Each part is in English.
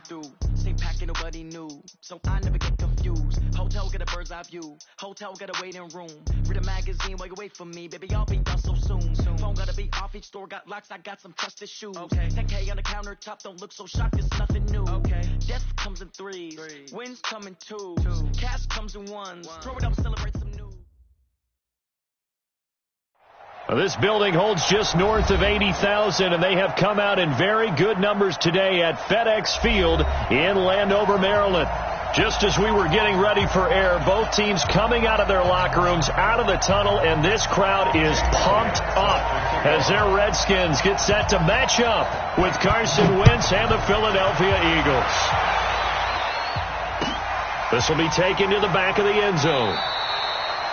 through. Stay packing, nobody knew, so I never get confused. Hotel get a bird's eye view. Hotel get a waiting room. Read a magazine while you wait for me, baby. I'll be done so soon. Phone gotta be off. Each store got locks. I got some trusted shoes. Okay. 10K on the countertop. Don't look so shocked. It's nothing new. Okay. Death comes in threes. Wins come in twos. Cash comes in ones. Throw it up, celebrate some news. This building holds just north of 80,000, and they have come out in very good numbers today at FedEx Field in Landover, Maryland. Just as we were getting ready for air, both teams coming out of their locker rooms, out of the tunnel, and this crowd is pumped up as their Redskins get set to match up with Carson Wentz and the Philadelphia Eagles. This will be taken to the back of the end zone.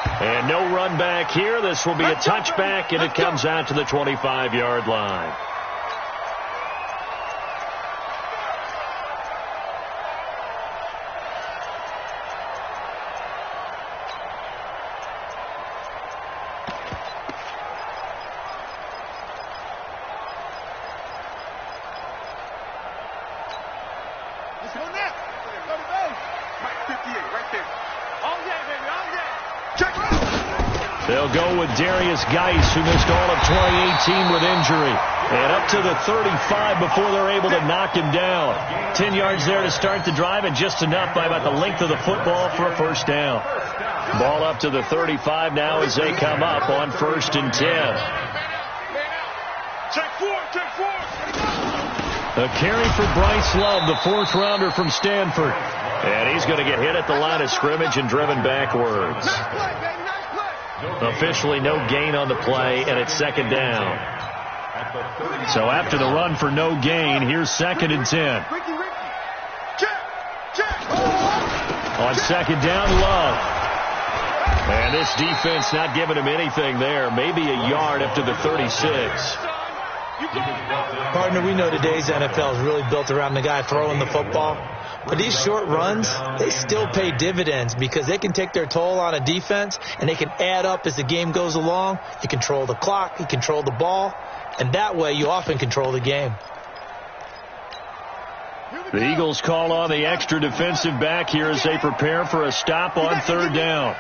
And no run back here. This will be a touchback, and it comes out to the 25-yard line. They'll go with Darius Geis, who missed all of 2018 with injury. And up to the 35 before they're able to knock him down. 10 yards there to start the drive, and just enough by about the length of the football for a first down. Ball up to the 35 now as they come up on 1st and 10. A carry for Bryce Love, the 4th rounder from Stanford. And he's going to get hit at the line of scrimmage and driven backwards. Officially no gain on the play, and it's 2nd down. So after the run for no gain, here's 2nd and 10. On 2nd down, Love. And this defense not giving him anything there. Maybe a yard up to the 36. Partner, we know today's NFL is really built around the guy throwing the football. But these short runs, they still pay dividends because they can take their toll on a defense, and they can add up as the game goes along. You control the clock, you control the ball, and that way you often control the game. The Eagles call on the extra defensive back here as they prepare for a stop on 3rd down.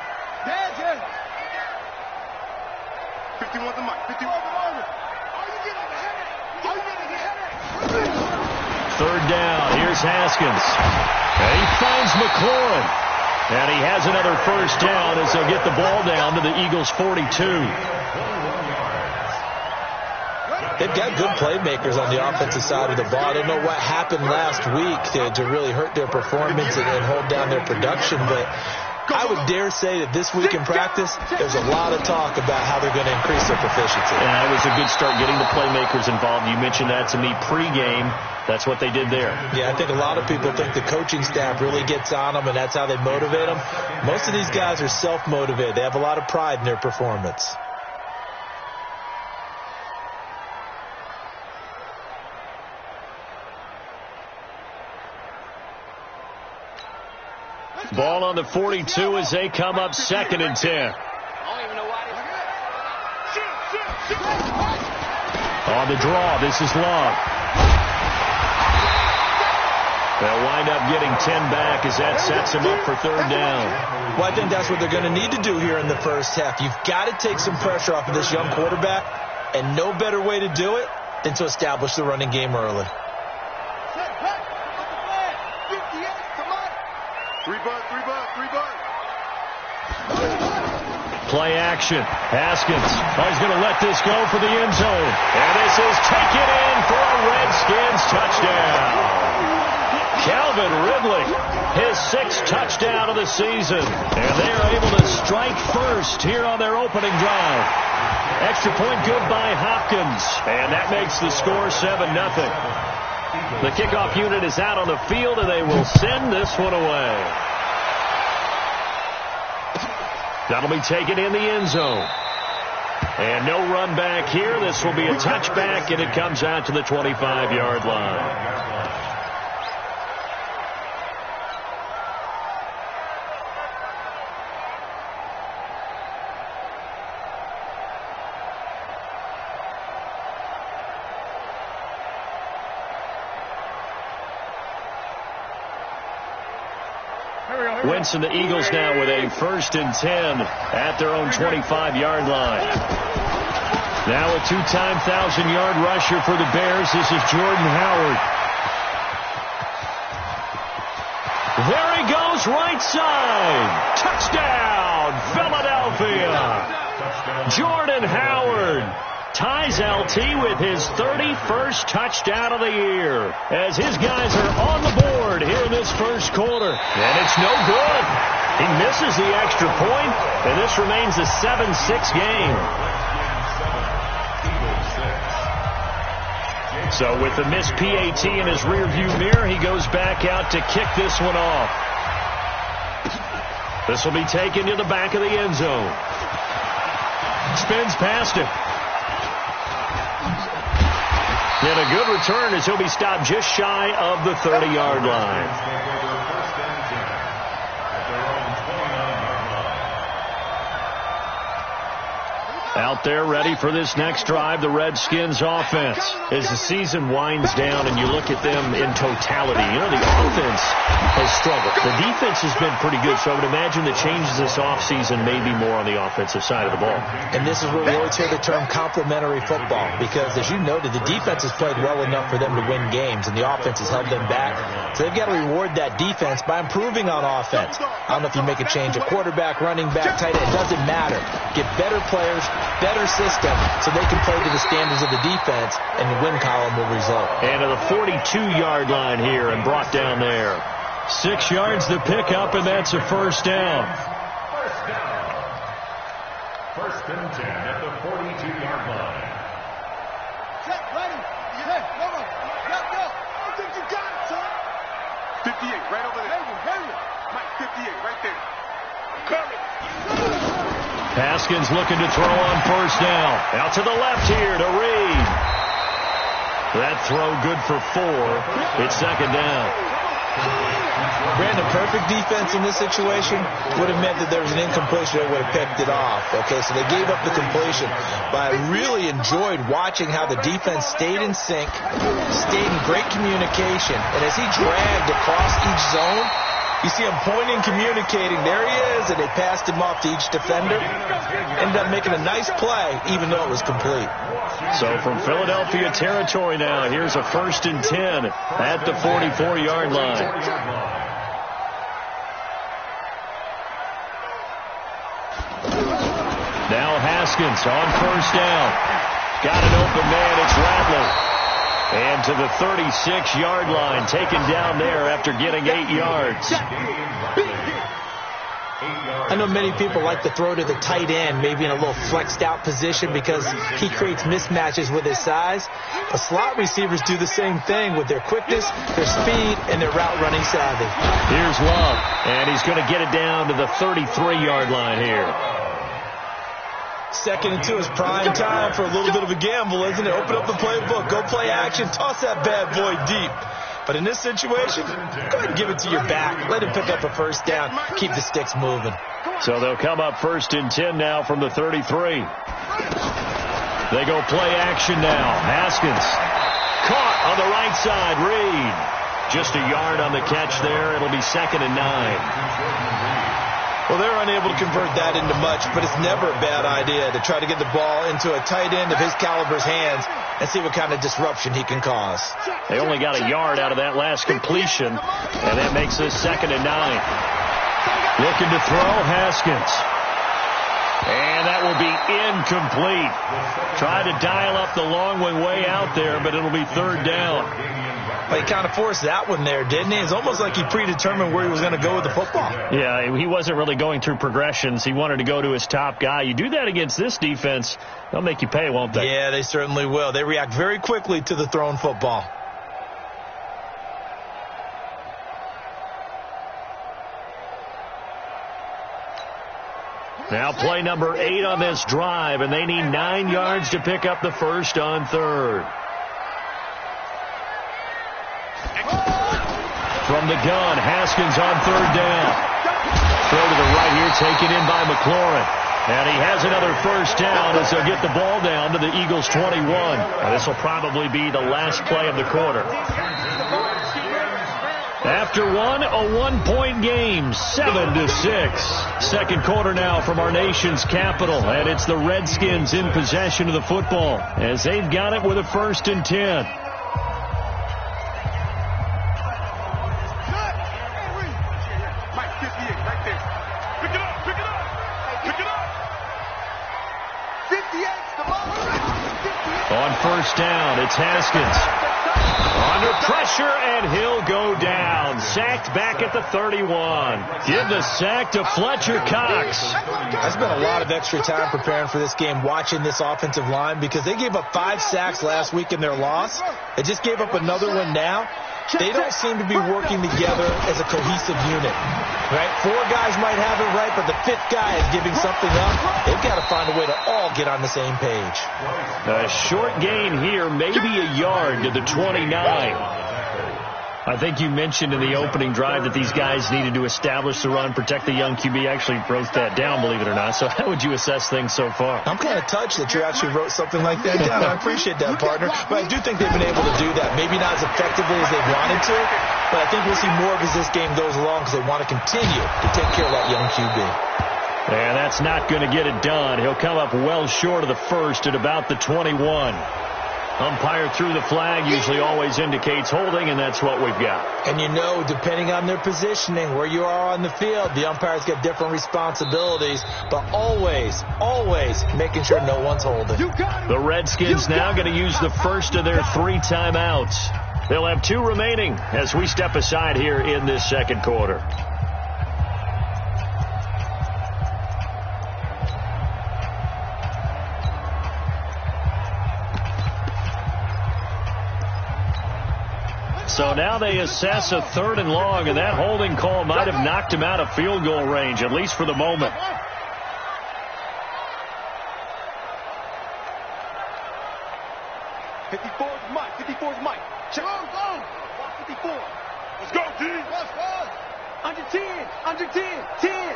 3rd down. Here's Haskins. And he finds McLaurin. And he has another first down as they'll get the ball down to the Eagles' 42. They've got good playmakers on the offensive side of the ball. I don't know what happened last week to really hurt their performance and hold down their production, but I would dare say that this week in practice, there's a lot of talk about how they're going to increase their proficiency. Yeah, it was a good start getting the playmakers involved. You mentioned that to me pregame. That's what they did there. Yeah, I think a lot of people think the coaching staff really gets on them, and that's how they motivate them. Most of these guys are self-motivated. They have a lot of pride in their performance. Ball on the 42 as they come up 2nd and 10. On the draw, this is Love. They'll wind up getting 10 back as that sets them up for 3rd down. Well, I think that's what they're going to need to do here in the first half. You've got to take some pressure off of this young quarterback, and no better way to do it than to establish the running game early. Play action. Haskins. He's going to let this go for the end zone. And this is taken in for a Redskins touchdown. Calvin Ridley, his 6th touchdown of the season. And they are able to strike first here on their opening drive. Extra point good by Hopkins. And that makes the score 7-0. The kickoff unit is out on the field, and they will send this one away. That'll be taken in the end zone. And no run back here. This will be a touchback, and it comes out to the 25-yard line. Wentz and the Eagles now with a 1st and 10 at their own 25-yard line. Now a 2-time 1,000-yard rusher for the Bears. This is Jordan Howard. There he goes, right side. Touchdown, Philadelphia. Jordan Howard ties LT with his 31st touchdown of the year as his guys are on the board here in this first quarter. And it's no good. He misses the extra point, and this remains a 7-6 game. So with the missed PAT in his rearview mirror, he goes back out to kick this one off. This will be taken to the back of the end zone. Spins past him. And a good return as he'll be stopped just shy of the 30-yard line. Out there ready for this next drive, the Redskins offense. As the season winds down and you look at them in totality, you know, the offense has struggled. The defense has been pretty good, so I would imagine the changes this offseason may be more on the offensive side of the ball. And this is where we always hear the term complementary football, because as you noted, the defense has played well enough for them to win games, and the offense has held them back. So they've got to reward that defense by improving on offense. I don't know if you make a change, a quarterback, running back, tight end, it doesn't matter. Get better players, better system, so they can play to the standards of the defense, and the win column will result. And to the 42-yard line here and brought down there. 6 yards to pick up, and that's a first down. First and 10 at the 42-yard line. Check, ready. Hey, go. I think you got it, son. 58, right over there. Hurry. Mike, 58, right there. Curry. Haskins looking to throw on first down. Out to the left here to Reed. That throw good for 4. It's second down. Brandon, perfect defense in this situation would have meant that there was an incompletion that would have picked it off. Okay, so they gave up the completion. But I really enjoyed watching how the defense stayed in sync, stayed in great communication, and as he dragged across each zone, you see him pointing, communicating. There he is, and they passed him off to each defender. Ended up making a nice play, even though it was complete. So from Philadelphia territory now, here's a 1st and 10 at the 44-yard line. Now Haskins on first down. Got an open man. It's Rattler. And to the 36-yard line, taken down there after getting 8 yards. I know many people like to throw to the tight end, maybe in a little flexed out position because he creates mismatches with his size. But slot receivers do the same thing with their quickness, their speed, and their route running savvy. Here's Love, and he's going to get it down to the 33-yard line here. 2nd and 2 is prime time for a little bit of a gamble, isn't it? Open up the playbook, go play action, toss that bad boy deep. But in this situation, go ahead and give it to your back. Let him pick up a first down. Keep the sticks moving. So they'll come up 1st and 10 now from the 33. They go play action now. Haskins caught on the right side. Reed just a yard on the catch there. It'll be 2nd and 9. Well, they're unable to convert that into much, but it's never a bad idea to try to get the ball into a tight end of his caliber's hands and see what kind of disruption he can cause. They only got a yard out of that last completion, and that makes this 2nd and 9. Looking to throw, Haskins. And that will be incomplete. Tried to dial up the long one way out there, but it'll be 3rd down. Well, he kind of forced that one there, didn't he? It's almost like he predetermined where he was going to go with the football. Yeah, he wasn't really going through progressions. He wanted to go to his top guy. You do that against this defense, they'll make you pay, won't they? Yeah, they certainly will. They react very quickly to the thrown football. Now play number 8 on this drive, and they need 9 yards to pick up the first on 3rd. From the gun, Haskins on 3rd down. Throw to the right here, taken in by McLaurin. And he has another first down as they'll get the ball down to the Eagles' 21. Now, this will probably be the last play of the quarter. After one, a one-point game, 7-6. Second quarter now from our nation's capital, and it's the Redskins in possession of the football as they've got it with a 1st and 10. Mike, 58, right there. Pick it up, pick it up, pick it up. 58's the ball. On 1st down, it's Haskins. Under pressure, and he'll go down. Sacked back at the 31. Give the sack to Fletcher Cox. I spent a lot of extra time preparing for this game, watching this offensive line, because they gave up 5 sacks last week in their loss. They just gave up another one now. They don't seem to be working together as a cohesive unit. Right? 4 guys might have it right, but the 5th guy is giving something up. They've got to find a way to all get on the same page. A short gain here, maybe a yard to the 29. I think you mentioned in the opening drive that these guys needed to establish the run, protect the young QB. Actually wrote that down, believe it or not. So how would you assess things so far? I'm kind of touched that you actually wrote something like that down. I appreciate that, partner. But I do think they've been able to do that. Maybe not as effectively as they wanted to, but I think we'll see more of as this game goes along because they want to continue to take care of that young QB. And that's not going to get it done. He'll come up well short of the 1st at about the 21. Umpire threw the flag, usually always indicates holding, and that's what we've got. And you know, depending on their positioning, where you are on the field, the umpires get different responsibilities, but always, always making sure no one's holding. The Redskins now going to use the first of their 3 timeouts. They'll have 2 remaining as we step aside here in this second quarter. So now they assess a 3rd and long, and that holding call might have knocked him out of field goal range, at least for the moment. Mike. 54's Mike. Check. Go. 54. Let's go, D. Under 10. Under 10. 10.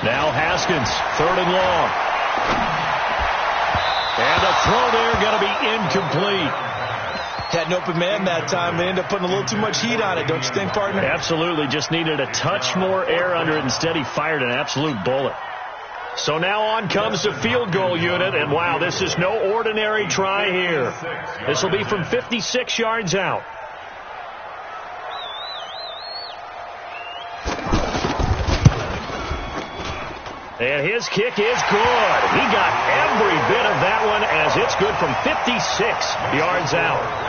Now Haskins, 3rd and long. And the throw there going to be incomplete. Had an open man that time. They ended up putting a little too much heat on it, don't you think, partner? Absolutely. Just needed a touch more air under it. Instead, he fired an absolute bullet. So now on comes the field goal unit. And, wow, this is no ordinary try here. This will be from 56 yards out. And his kick is good. He got every bit of that one as it's good from 56 yards out.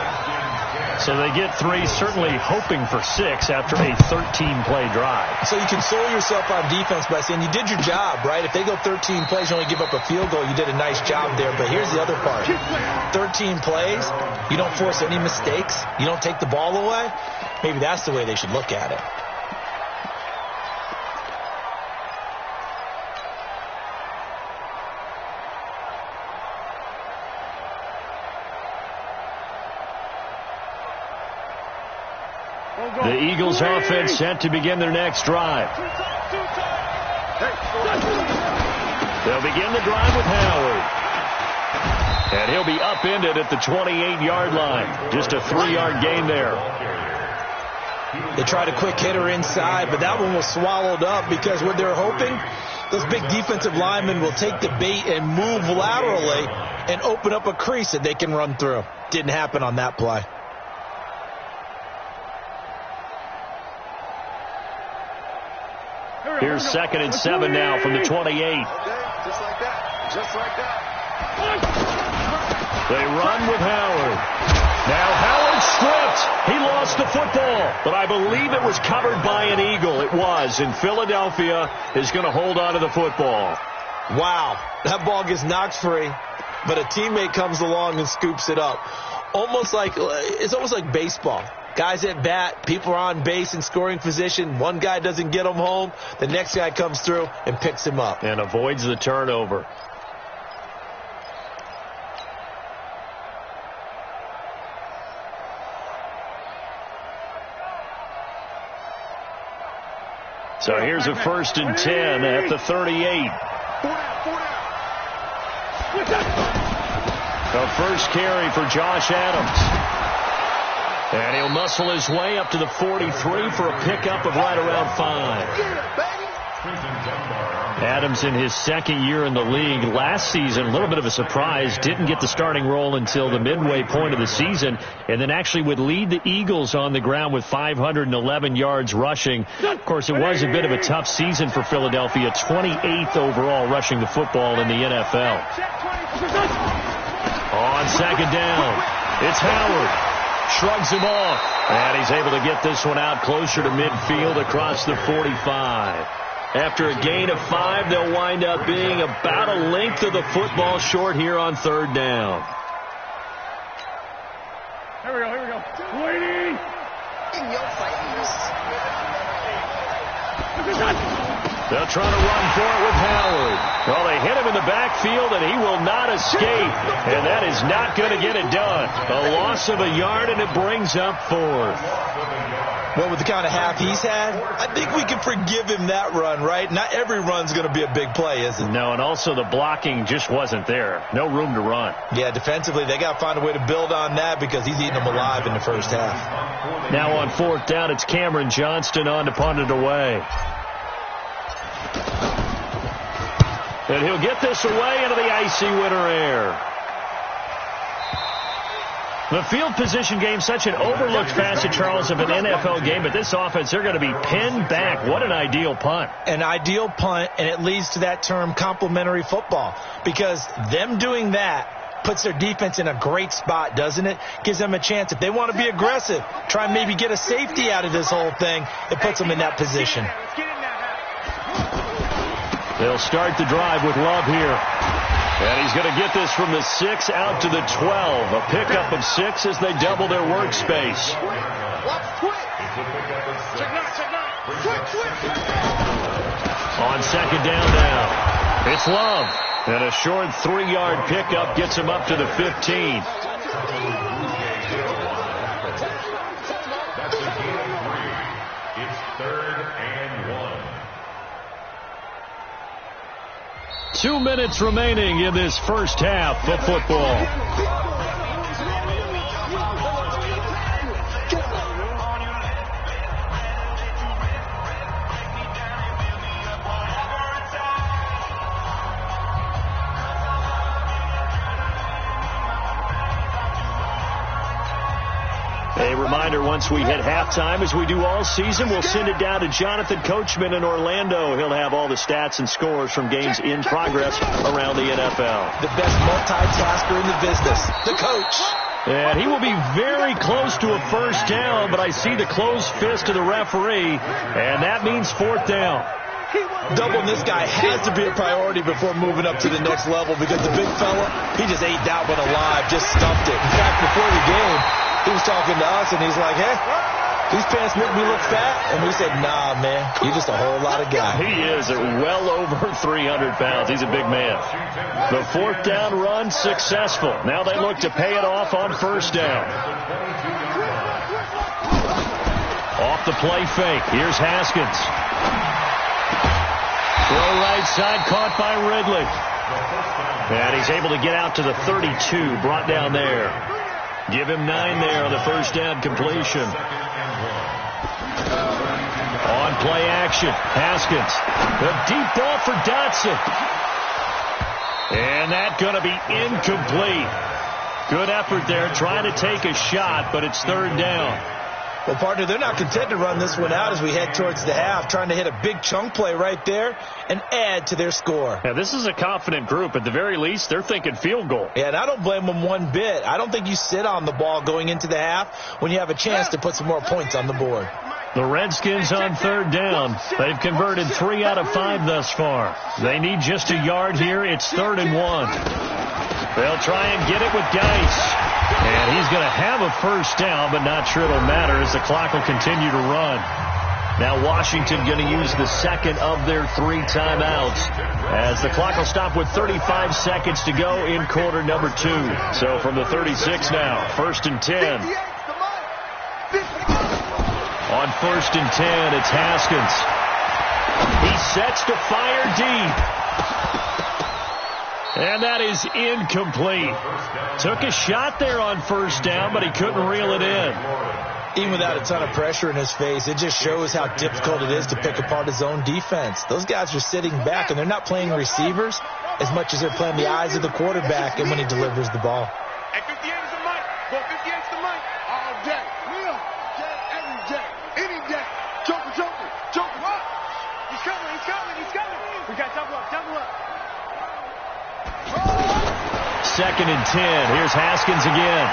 So they get 3, certainly hoping for 6 after a 13-play drive. So you console yourself on defense by saying you did your job, right? If they go 13 plays, you only give up a field goal, you did a nice job there. But here's the other part. 13 plays, you don't force any mistakes, you don't take the ball away. Maybe that's the way they should look at it. The Eagles offense set to begin their next drive. They'll begin the drive with Howard. And he'll be upended at the 28-yard line. Just a 3-yard gain there. They tried a quick hitter inside, but that one was swallowed up because what they're hoping, those big defensive linemen will take the bait and move laterally and open up a crease that they can run through. Didn't happen on that play. Here's 2nd and 7 now from the 28. Just like that. Just like that. They run with Howard. Now Howard stripped. He lost the football, but I believe it was covered by an Eagle. It was, and Philadelphia is going to hold on to the football. Wow, that ball gets knocked free, but a teammate comes along and scoops it up. It's almost like baseball. Guys at bat, people are on base in scoring position. One guy doesn't get him home. The next guy comes through and picks him up. And avoids the turnover. So here's a 1st and 10 at the 38. The first carry for Josh Adams. And he'll muscle his way up to the 43 for a pickup of right around 5. Adams in his second year in the league. Last season, a little bit of a surprise. Didn't get the starting role until the midway point of the season, and then actually would lead the Eagles on the ground with 511 yards rushing. Of course, it was a bit of a tough season for Philadelphia. 28th overall rushing the football in the NFL. On second down, it's Howard. Shrugs him off, and he's able to get this one out closer to midfield across the 45. After a gain of 5, they'll wind up being about a length of the football short here on third down. Here we go. Waiting. In your face. They'll try to run for it with Howard. Well, they hit him in the backfield, and he will not escape. And that is not going to get it done. A loss of a yard, and it brings up 4th. Well, with the kind of half he's had, I think we can forgive him that run, right? Not every run's going to be a big play, is it? No, and also the blocking just wasn't there. No room to run. Yeah, defensively, they got to find a way to build on that because he's eating them alive in the first half. Now on 4th down, it's Cameron Johnston on to punt it away. And he'll get this away into the icy winter air. The field position game, such an overlooked facet, Charles, of an NFL game, but this offense, they're going to be pinned back. What an ideal punt. An ideal punt, and it leads to that term complementary football, because them doing that puts their defense in a great spot, doesn't it? Gives them a chance. If they want to be aggressive, try and maybe get a safety out of this whole thing, it puts them in that position. They'll start the drive with Love here. And he's going to get this from the 6 out to the 12. A pickup of 6 as they double their workspace. On second down now, it's Love. And a short 3-yard pickup gets him up to the 15. That's a gain of 3. It's 3rd and 1. 2 minutes remaining in this first half of football. A reminder, once we hit halftime, as we do all season, we'll send it down to Jonathan Coachman in Orlando. He'll have all the stats and scores from games in progress around the NFL. The best multitasker in the business, the coach. And he will be very close to a first down, but I see the closed fist of the referee, and that means 4th down. Doubling this guy has to be a priority before moving up to the next level, because the big fella, he just ate that one alive, just stuffed it. In fact, before the game, he was talking to us, and he's like, hey, these pants make me look fat. And we said, nah, man, you're just a whole lot of guy. He is at well over 300 pounds. He's a big man. The 4th down run successful. Now they look to pay it off on first down. Off the play fake. Here's Haskins. Throw right side, caught by Ridley. And he's able to get out to the 32, brought down there. Give him 9 there on the first down completion. On play action, Haskins. The deep ball for Dotson. And that's going to be incomplete. Good effort there, trying to take a shot, but it's 3rd down. Well, partner, they're not content to run this one out as we head towards the half, trying to hit a big chunk play right there and add to their score. Yeah, this is a confident group. At the very least, they're thinking field goal. Yeah, and I don't blame them one bit. I don't think you sit on the ball going into the half when you have a chance to put some more points on the board. The Redskins on 3rd down. They've converted 3 out of 5 thus far. They need just a yard here. It's 3rd and 1. They'll try and get it with Geis. And he's going to have a first down, but not sure it'll matter as the clock will continue to run. Now Washington going to use the second of their 3 timeouts as the clock will stop with 35 seconds to go in quarter number 2. So from the 36 now, 1st and 10. On 1st and 10, it's Haskins. He sets to fire deep. And that is incomplete. Took a shot there on first down, but he couldn't reel it in. Even without a ton of pressure in his face, it just shows how difficult it is to pick apart his own defense. Those guys are sitting back, and they're not playing receivers as much as they're playing the eyes of the quarterback and when he delivers the ball. At 58 is the mic. Go 58 is the mic. All day. Real day. Every day. Any day. Joker, Joker. Joker, what? He's coming. He's coming. He's coming. We got double up. Double up. 2nd and 10. Here's Haskins again.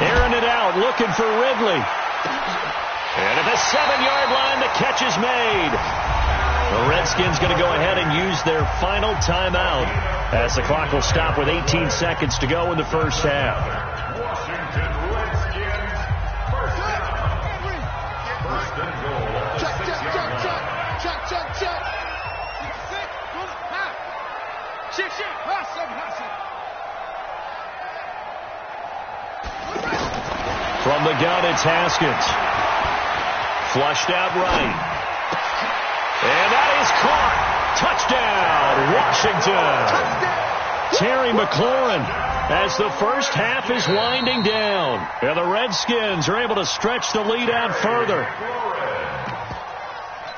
Airing it out, looking for Ridley. And at the 7-yard line, the catch is made. The Redskins going to go ahead and use their final timeout as the clock will stop with 18 seconds to go in the first half. Washington Redskins, first down. First and goal. Check, check, check, check. Check, check, check. 6, 6, From the gun, it's Haskins. Flushed out right. And that is caught. Touchdown, Washington. Terry McLaurin as the first half is winding down. And the Redskins are able to stretch the lead out further.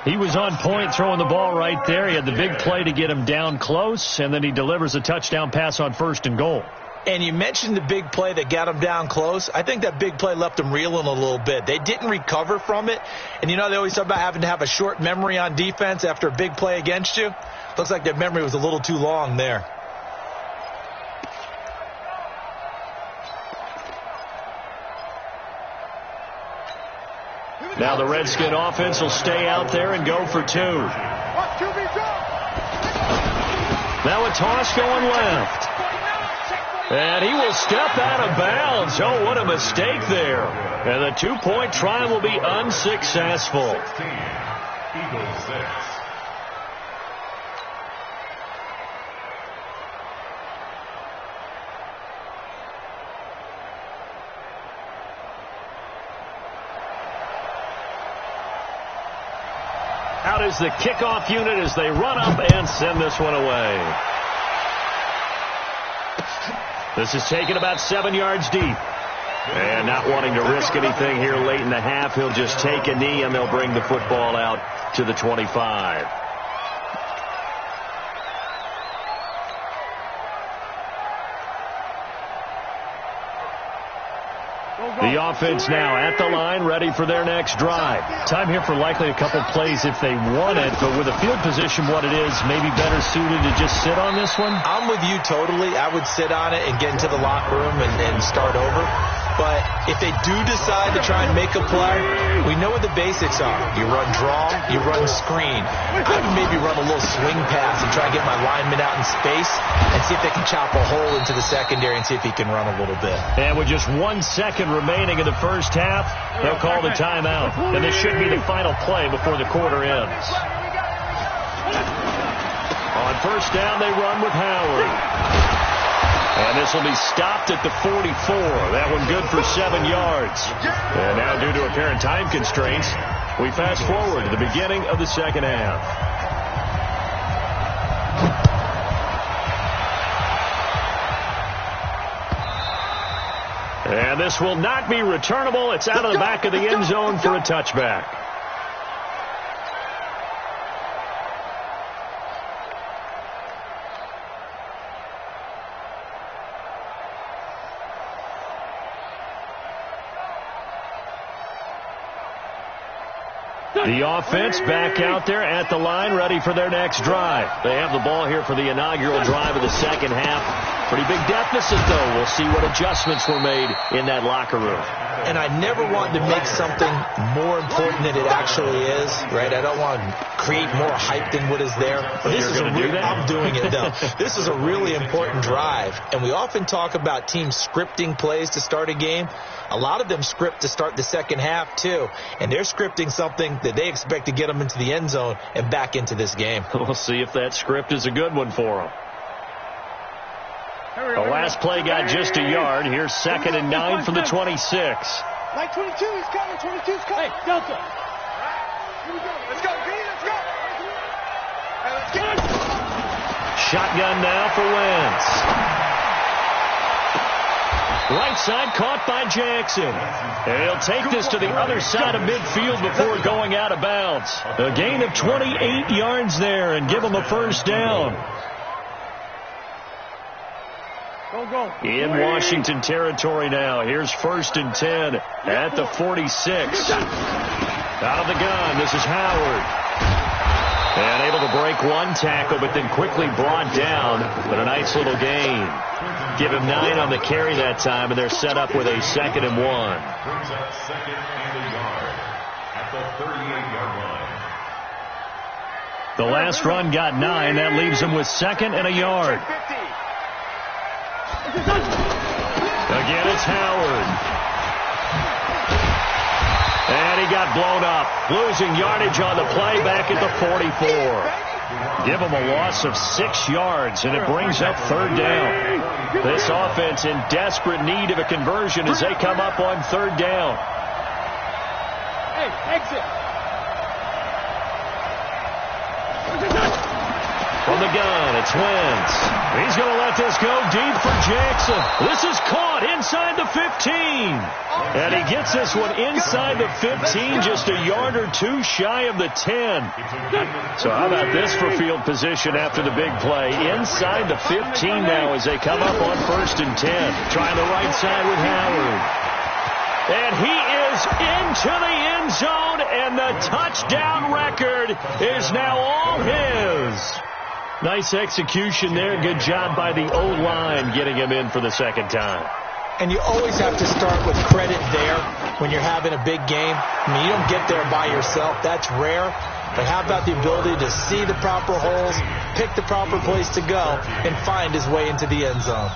He was on point throwing the ball right there. He had the big play to get him down close, and then he delivers a touchdown pass on 1st and goal. And you mentioned the big play that got him down close. I think that big play left them reeling a little bit. They didn't recover from it. And you know, they always talk about having to have a short memory on defense after a big play against you. Looks like their memory was a little too long there. Now the Redskin offense will stay out there and go for 2. Now a toss going left. And he will step out of bounds. Oh, what a mistake there. And the 2-point try will be unsuccessful. 16, Eagles 6. Out is the kickoff unit as they run up and send this one away. This is taken about 7 yards deep. And not wanting to risk anything here late in the half, he'll just take a knee and they'll bring the football out to the 25. The offense now at the line, ready for their next drive. Time here for likely a couple plays if they want it, but with a field position what it is, maybe better suited to just sit on this one? I'm with you totally. I would sit on it and get into the locker room and start over. But if they do decide to try and make a play, we know what the basics are. You run draw, you run screen. I would maybe run a little swing pass and try to get my lineman out in space and see if they can chop a hole into the secondary and see if he can run a little bit. And with just 1 second remaining in the first half, they'll call the timeout. And this should be the final play before the quarter ends. On first down, they run with Howard. And this will be stopped at the 44. That one good for 7 yards. And now, due to apparent time constraints, we fast forward to the beginning of the second half. And this will not be returnable. It's out of the back of the end zone for a touchback. The offense back out there at the line, ready for their next drive. They have the ball here for the inaugural drive of the second half. Pretty big deficit, though. We'll see what adjustments were made in that locker room. And I never want to make something more important than it actually is, right? I don't want to create more hype than what is there. This is I'm doing it, though. This is a really important drive. And we often talk about teams scripting plays to start a game. A lot of them script to start the second half, too. And they're scripting something that they expect to get them into the end zone and back into this game. We'll see if that script is a good one for them. The last play got just a yard. Here's 2nd and 9 from the 26. Like 22, he's coming. 22's coming. Hey, Delta. Here we go. Let's go, B. Let's go. Hey, let's get it. Shotgun now for Wentz. Right side caught by Jackson. And he'll take this to the other side of midfield before going out of bounds. A gain of 28 yards there and give him a first down. In Washington territory now. Here's 1st and 10 at the 46. Out of the gun, this is Howard. And able to break one tackle, but then quickly brought down. But a nice little gain. Give him 9 on the carry that time, and they're set up with a 2nd and 1. Brings up 2nd and a yard at the 38-yard line. The last run got 9. That leaves him with 2nd and a yard. Again, it's Howard. And he got blown up. Losing yardage on the play back at the 44. Give him a loss of 6 yards, and it brings up 3rd down. This offense in desperate need of a conversion as they come up on 3rd down. Hey, exit. From the gun, it's Wentz. He's going to let this go deep for Jackson. This is caught inside the 15. And he gets this one inside the 15, just a yard or 2 shy of the 10. So how about this for field position after the big play? Inside the 15 now as they come up on 1st and 10. Trying the right side with Howard. And he is into the end zone, and the touchdown record is now all his. Nice execution there. Good job by the O-line getting him in for the 2nd time. And you always have to start with credit there when you're having a big game. I mean, you don't get there by yourself. That's rare. But how about the ability to see the proper holes, pick the proper place to go, and find his way into the end zone?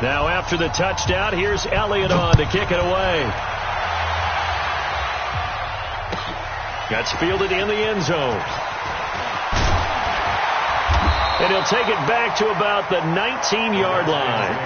Now after the touchdown, here's Elliott on to kick it away. That's fielded in the end zone. And he'll take it back to about the 19-yard line.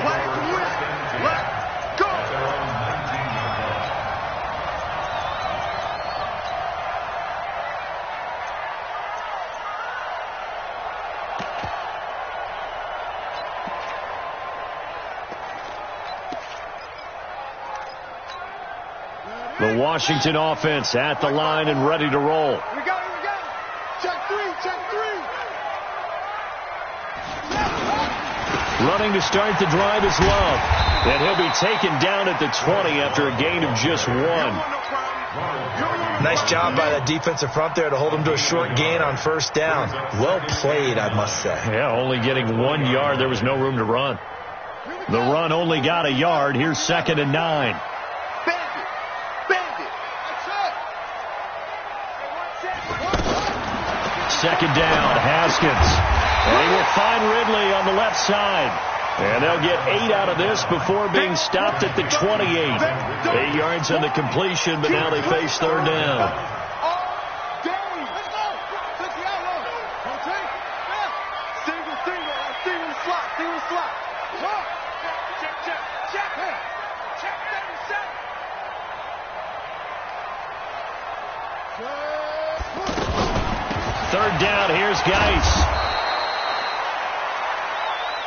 The Washington offense at the line and ready to roll. We got it. Check 3, check 3. Running to start the drive is Love. And he'll be taken down at the 20 after a gain of just 1. Nice job by that defensive front there to hold him to a short gain on 1st down. Well played, I must say. Yeah, only getting 1 yard. There was no room to run. The run only got a yard. Here's 2nd and 9. Second down, Haskins. And he will find Ridley on the left side. And they'll get 8 out of this before being stopped at the 28. 8 yards on the completion, but now they face 3rd down. Third down, here's Geis.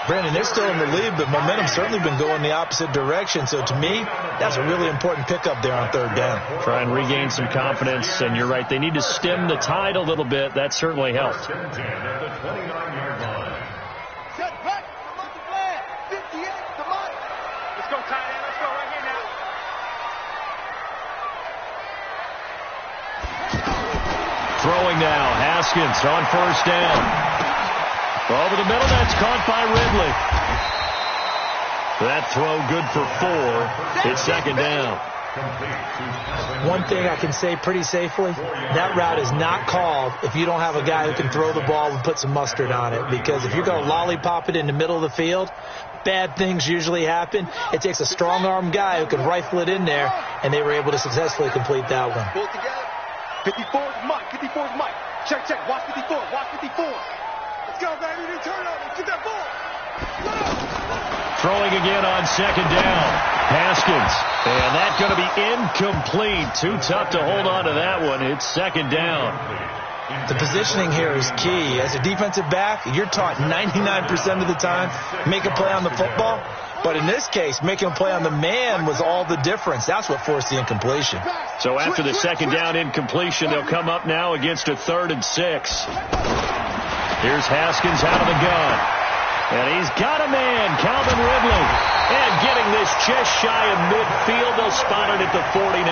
Brandon, they're still in the lead, but momentum's certainly been going the opposite direction. So to me, that's a really important pickup there on 3rd down. Try and regain some confidence, and you're right. They need to stem the tide a little bit. That certainly helped. Set back, the flag. 58, the mark. Let's go, tight end. Let's go right here now. Throwing now, Haskins on 1st down. Over the middle, that's caught by Ridley. That throw good for 4. It's 2nd down. One thing I can say pretty safely, that route is not called if you don't have a guy who can throw the ball and put some mustard on it. Because if you're going to lollipop it in the middle of the field, bad things usually happen. It takes a strong-arm guy who can rifle it in there, and they were able to successfully complete that one. Pull it together. 54's Mike. 54's Mike. Check, check. Watch 54. Watch 54. Let's go, baby. Turn over. Get that ball. Go. Throwing again on second down. Haskins. And that's going to be incomplete. Too tough to hold on to that one. It's second down. The positioning here is key. As a defensive back, you're taught 99% of the time, make a play on the football. But in this case, making a play on the man was all the difference. That's what forced the incompletion. So after the second down incompletion, they'll come up now against a 3rd and 6. Here's Haskins out of the gun. And he's got a man, Calvin Ridley. And getting this just shy of midfield, they'll spot it at the 49.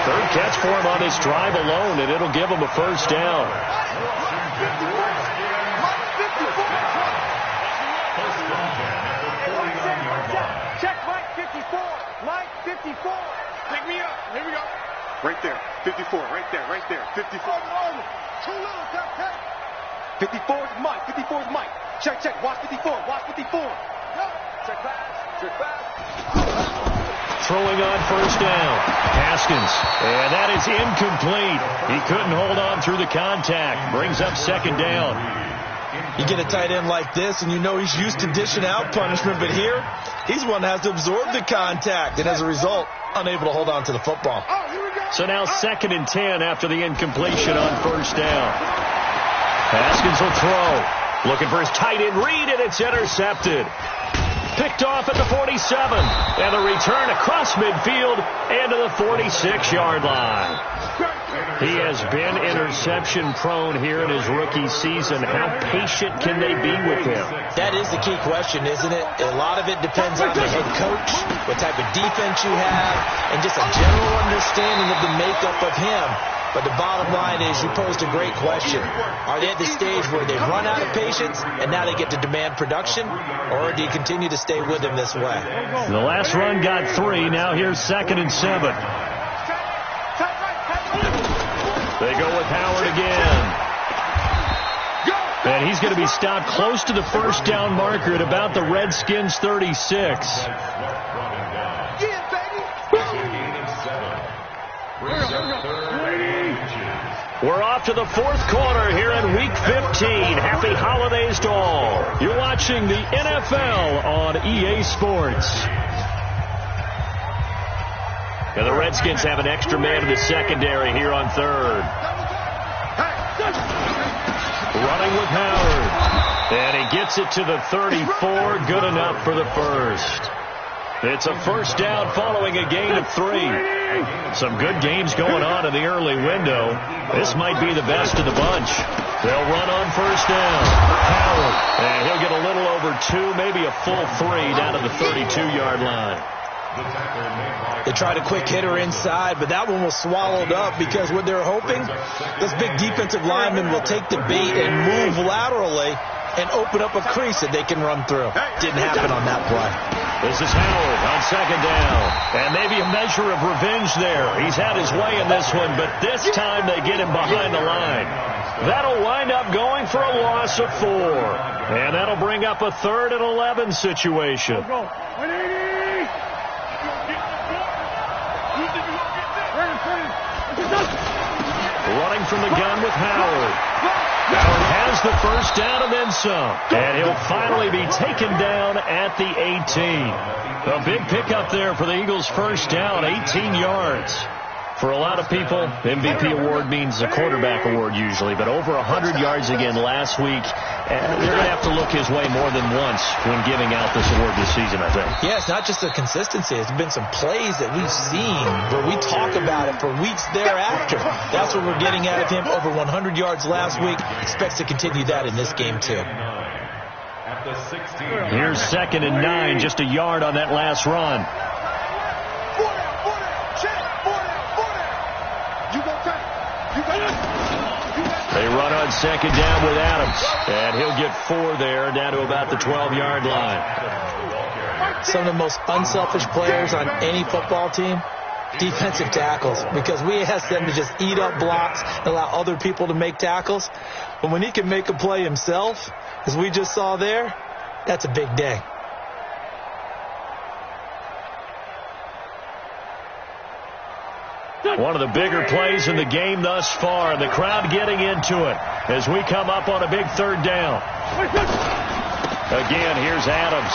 3rd catch for him on this drive alone, and it'll give him a first down. Check Mike 54. Mike 54. Pick me up. Here we go. Right there. 54. Right there. Right there. 54. Too little, Captain. 54 is Mike. 54 is Mike. Check, check. Watch 54. Watch 54. Check pass. Check pass. Throwing on first down. Haskins. And that is incomplete. He couldn't hold on through the contact. Brings up second down. You get a tight end like this, and you know he's used to dishing out punishment, but here, he's one that has to absorb the contact, and as a result, unable to hold on to the football. So now 2nd and 10 after the incompletion on first down. Haskins will throw. Looking for his tight end read, and it's intercepted. Picked off at the 47. And the return across midfield and to the 46-yard line. He has been interception prone here in his rookie season. How patient can they be with him? That is the key question, isn't it? A lot of it depends on the head coach, what type of defense you have, and just a general understanding of the makeup of him. But the bottom line is you posed a great question. Are they at the stage where they run out of patience and now they get to demand production? Or do you continue to stay with him this way? The last run got 3. Now here's 2nd and 7. They go with Howard again. And he's going to be stopped close to the first down marker at about the Redskins' 36. We're off to the 4th quarter here in Week 15. Happy holidays to all. You're watching the NFL on EA Sports. And the Redskins have an extra man in the secondary here on 3rd. Running with Howard. And he gets it to the 34. Good enough for the first. It's a first down following a gain of 3. Some good games going on in the early window. This might be the best of the bunch. They'll run on first down. Howard. And he'll get a little over 2, maybe a full 3 down to the 32-yard line. They tried a quick hitter inside, but that one was swallowed up because what they're hoping, this big defensive lineman will take the bait and move laterally and open up a crease that they can run through. Didn't happen on that play. This is Howard on second down. And maybe a measure of revenge there. He's had his way in this one, but this time they get him behind the line. That'll wind up going for a loss of 4. And that'll bring up a 3rd and 11 situation. Running from the gun with Howard. Howard has the first down and then some. And he'll finally be taken down at the 18. A big pickup there for the Eagles' first down, 18 yards. For a lot of people, MVP award means a quarterback award usually, but over 100 yards again last week. And they're going to have to look his way more than once when giving out this award this season, I think. Yeah, it's not just the consistency. It's been some plays that we've seen where we talk about it for weeks thereafter. That's what we're getting out of him. Over 100 yards last week. Expects to continue that in this game, too. Here's 2nd and 9, just a yard on that last run. They run on second down with Adams. And he'll get 4 there, down to about the 12-yard line. Some of the most unselfish players on any football team, defensive tackles, because we ask them to just eat up blocks and allow other people to make tackles. But when he can make a play himself, as we just saw there, that's a big day. One of the bigger plays in the game thus far. The crowd getting into it as we come up on a big 3rd down. Again, here's Adams.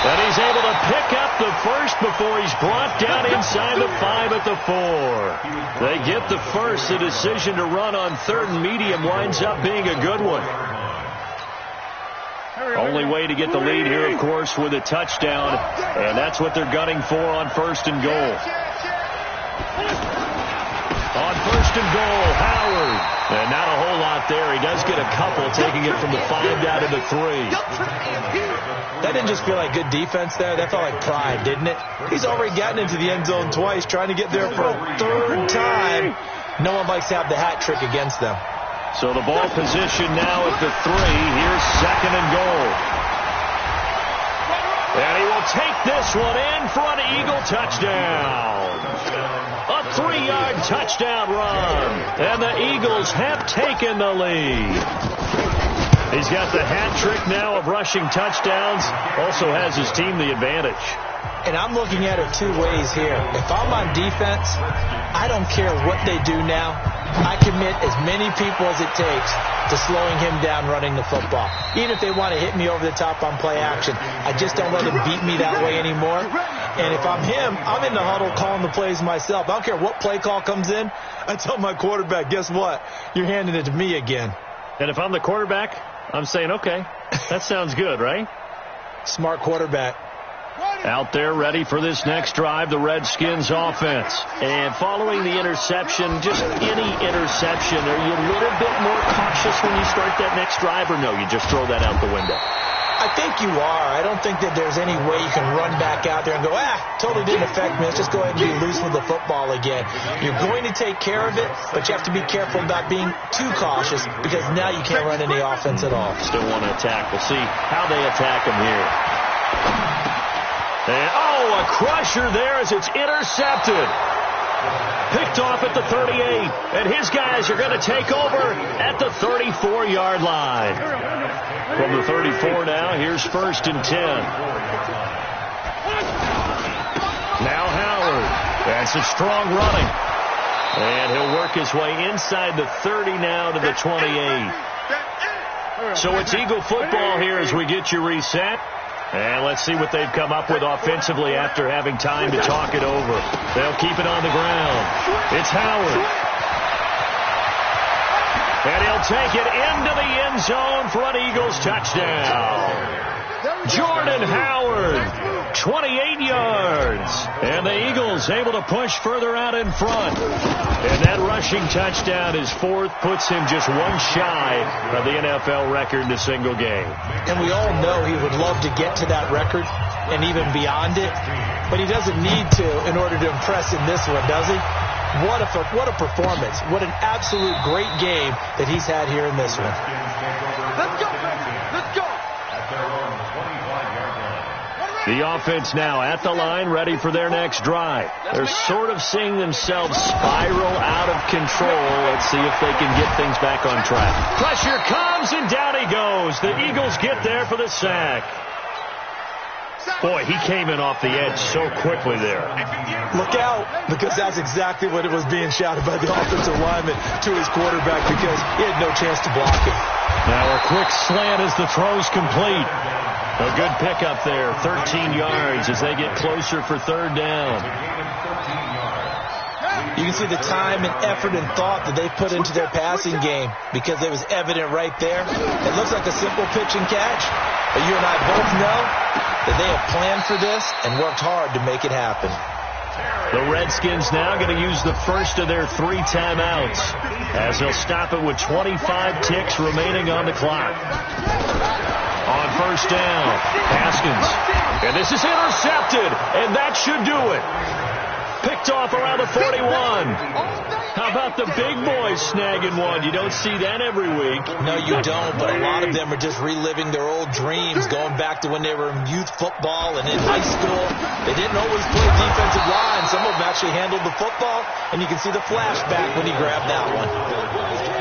And he's able to pick up the first before he's brought down inside the 5 at the 4. They get the first. The decision to run on 3rd and medium winds up being a good one. Only way to get the lead here, of course, with a touchdown. And that's what they're gunning for on 1st and goal. On 1st and goal, Howard. And not a whole lot there. He does get a couple, taking it from the 5 down to the 3. That didn't just feel like good defense there. That felt like pride, didn't it? He's already gotten into the end zone twice, trying to get there for a 3rd time. No one likes to have the hat trick against them. So the ball position now at the 3. Here's 2nd and goal. And he will take this one in for an Eagle touchdown. A 3-yard touchdown run. And the Eagles have taken the lead. He's got the hat trick now of rushing touchdowns. Also has his team the advantage. And I'm looking at it 2 ways here. If I'm on defense, I don't care what they do now. I commit as many people as it takes to slowing him down running the football. Even if they want to hit me over the top on play action, I just don't let him beat me that way anymore. And if I'm him, I'm in the huddle calling the plays myself. I don't care what play call comes in. I tell my quarterback, guess what? You're handing it to me again. And if I'm the quarterback, I'm saying, okay, that sounds good, right? Smart quarterback. Out there ready for this next drive, the Redskins offense. And following the interception, just any interception, are you a little bit more cautious when you start that next drive, or no, you just throw that out the window? I think you are. I don't think that there's any way you can run back out there and go, totally didn't affect me. Let's just go ahead and be loose with the football again. You're going to take care of it, but you have to be careful about being too cautious because now you can't run any offense at all. Still want to attack. We'll see how they attack him here. And, a crusher there as it's intercepted. Picked off at the 38. And his guys are going to take over at the 34-yard line. From the 34 now, here's 1st and 10. Now Howard. That's a strong running. And he'll work his way inside the 30 now to the 28. So it's Eagle football here as we get you reset. And let's see what they've come up with offensively after having time to talk it over. They'll keep it on the ground. It's Howard. And he'll take it into the end zone for an Eagles touchdown. Jordan Howard, 28 yards. And the Eagles able to push further out in front. And that rushing touchdown is 4th, puts him just 1 shy of the NFL record in a single game. And we all know he would love to get to that record and even beyond it. But he doesn't need to in order to impress in this one, does he? What a performance. What an absolute great game that he's had here in this one. Let's go, let's go. The offense now at the line, ready for their next drive. They're sort of seeing themselves spiral out of control. Let's see if they can get things back on track. Pressure comes, and down he goes. The Eagles get there for the sack. Boy, he came in off the edge so quickly there. Look out, because that's exactly what it was being shouted by the offensive lineman to his quarterback because he had no chance to block it. Now a quick slant as the throw's complete. A good pickup there, 13 yards as they get closer for 3rd down. You can see the time and effort and thought that they put into their passing game because it was evident right there. It looks like a simple pitch and catch, but you and I both know that they have planned for this and worked hard to make it happen. The Redskins now going to use the first of their 3 timeouts as they'll stop it with 25 ticks remaining on the clock. On 1st down, Haskins. And this is intercepted, and that should do it. Picked off around the 41. How about the big boys snagging one? You don't see that every week. No, you don't, but a lot of them are just reliving their old dreams, going back to when they were in youth football and in high school. They didn't always play defensive line. Some of them actually handled the football, and you can see the flashback when he grabbed that one.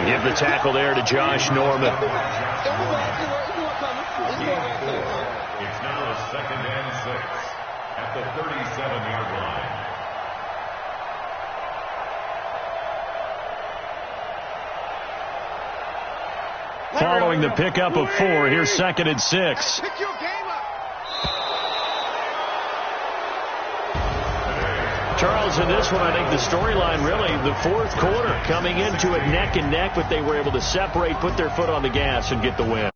Give the tackle there to Josh Norman. It's now 2nd and 6 at the 37-yard line. Following the pickup of 4, here's 2nd and 6. Pick your game up. Miles, in this one, I think the storyline really, the fourth quarter, coming into it neck and neck, but they were able to separate, put their foot on the gas, and get the win.